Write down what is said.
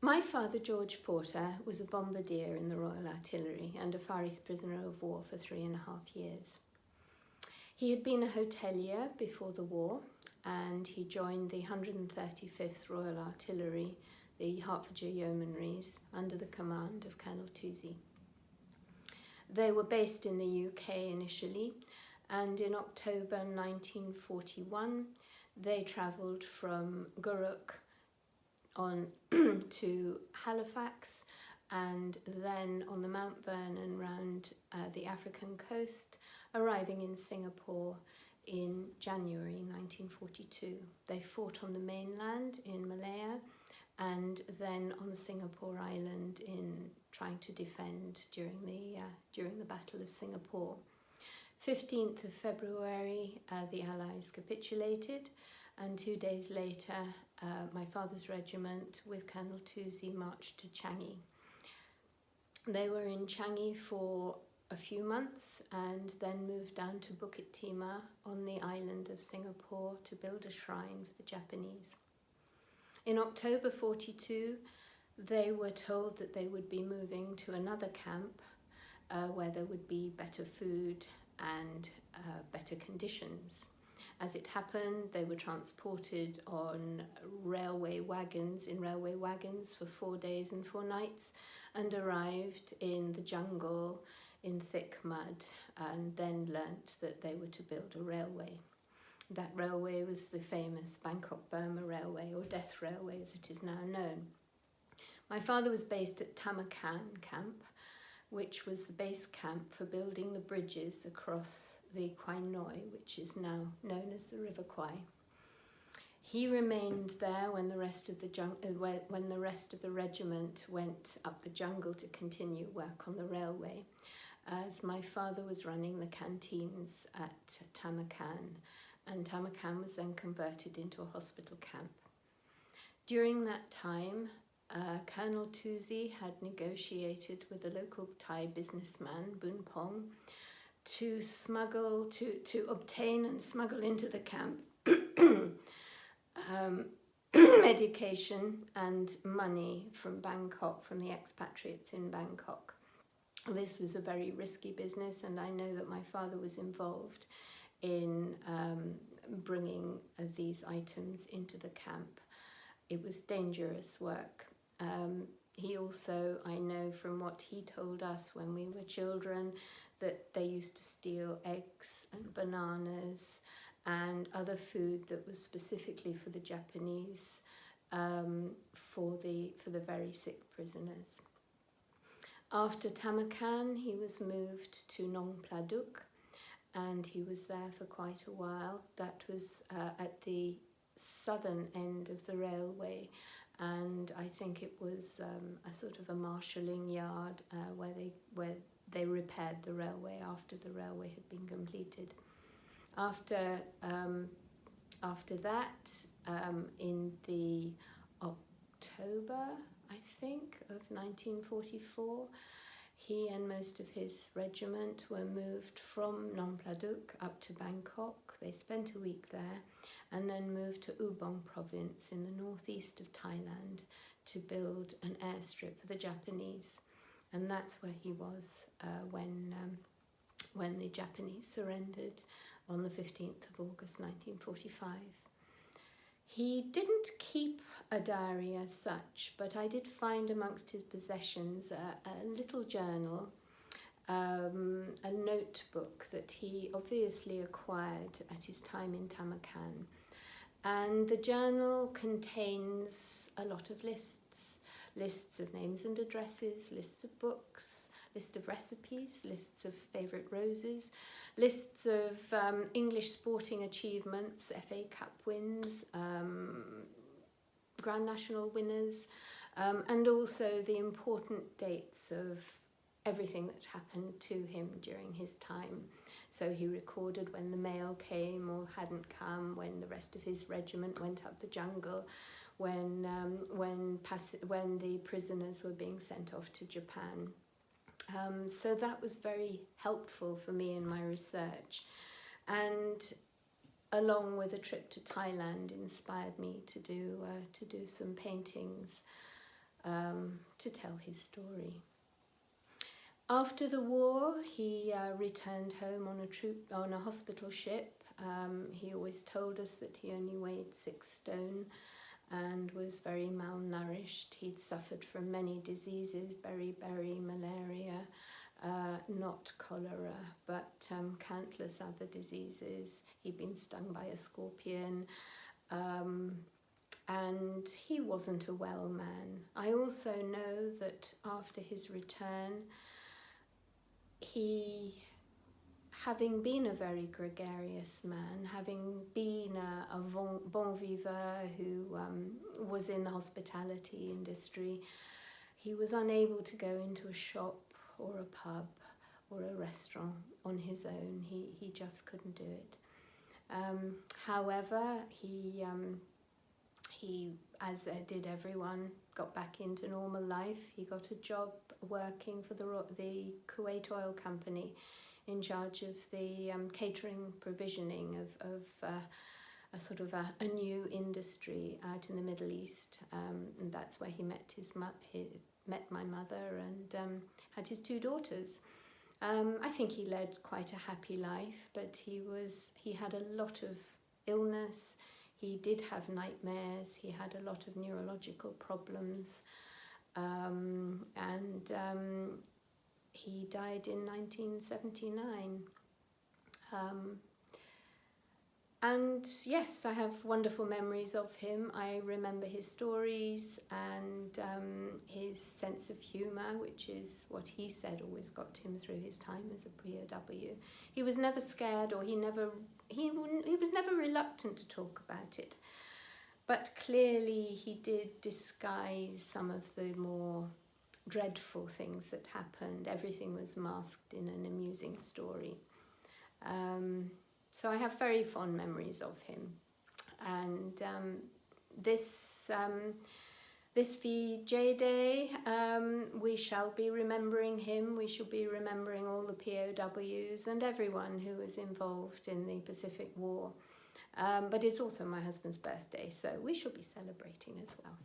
My father, George Porter, was a bombardier in the Royal Artillery and a Far East prisoner of war for 3.5 years. He had been a hotelier before the war, and he joined the 135th Royal Artillery, the Hertfordshire Yeomanries, under the command of Colonel Toosey. They were based in the UK initially, and in October 1941 they travelled from Gurrook on to Halifax, and then on the Mount Vernon round the African coast, arriving in Singapore in January 1942. They fought on the mainland in Malaya and then on Singapore Island in trying to defend during the Battle of Singapore. 15th of February, the Allies capitulated, and 2 days later, my father's regiment with Colonel Toosey marched to Changi. They were in Changi for a few months and then moved down to Bukit Timah on the island of Singapore to build a shrine for the Japanese. In October 42, they were told that they would be moving to another camp where there would be better food and better conditions. As it happened, they were transported on railway wagons for 4 days and 4 nights and arrived in the jungle in thick mud, and then learnt that they were to build a railway. That railway was the famous Bangkok-Burma Railway, or Death Railway as it is now known. My father was based at Tamakan Camp, which was the base camp for building the bridges across the Kwai Noi, which is now known as the River Kwai. He remained there when the rest of the regiment went up the jungle to continue work on the railway, as my father was running the canteens at Tamakan, and Tamakan was then converted into a hospital camp. During that time, Colonel Toosey had negotiated with a local Thai businessman, Boon Pong, to obtain and smuggle into the camp medication and money from Bangkok, from the expatriates in Bangkok. This was a very risky business, and I know that my father was involved in bringing these items into the camp. It was dangerous work. He also, I know from what he told us when we were children, that they used to steal eggs and bananas and other food that was specifically for the Japanese, for the very sick prisoners. After Tamakan, he was moved to Nong Pladuk, and he was there for quite a while. That was at the southern end of the railway, and I think it was a sort of a marshalling yard where they repaired the railway after the railway had been completed. After that, in the October, I think, of 1944, he and most of his regiment were moved from Nong Pladuk up to Bangkok. They spent a week there and then moved to Ubon province in the northeast of Thailand to build an airstrip for the Japanese. And that's where he was when the Japanese surrendered on the 15th of August 1945. He didn't keep a diary as such, but I did find amongst his possessions a little journal, a notebook that he obviously acquired at his time in Tamakan. And the journal contains a lot of lists of names and addresses, lists of books, lists of recipes, lists of favourite roses, lists of English sporting achievements, FA Cup wins, Grand National winners, and also the important dates of everything that happened to him during his time. So he recorded when the mail came or hadn't come, when the rest of his regiment went up the jungle, when the prisoners were being sent off to Japan. So that was very helpful for me in my research, and along with a trip to Thailand inspired me to do some paintings to tell his story. After the war, he returned home on a hospital ship. He always told us that he only weighed 6 stone and was very malnourished. He'd suffered from many diseases, beriberi, malaria, not cholera, but countless other diseases. He'd been stung by a scorpion, and he wasn't a well man. I also know that after his return, he, having been a very gregarious man, having been a bon vivant who was in the hospitality industry, he was unable to go into a shop or a pub or a restaurant on his own. He just couldn't do it. However, he, as did everyone, got back into normal life. He got a job working for the Kuwait Oil Company in charge of the catering provisioning of a sort of a new industry out in the Middle East. And that's where he met my mother and had his 2 daughters. I think he led quite a happy life, but he had a lot of illness. He did have nightmares. He had a lot of neurological problems, and he died in 1979. And yes, I have wonderful memories of him. I remember his stories and his sense of humour, which is what he said always got him through his time as a POW. He was never scared, or he was never reluctant to talk about it. But clearly he did disguise some of the more dreadful things that happened. Everything was masked in an amusing story. So I have very fond memories of him, and this VJ Day, we shall be remembering him. We shall be remembering all the POWs and everyone who was involved in the Pacific War. But it's also my husband's birthday, so we shall be celebrating as well.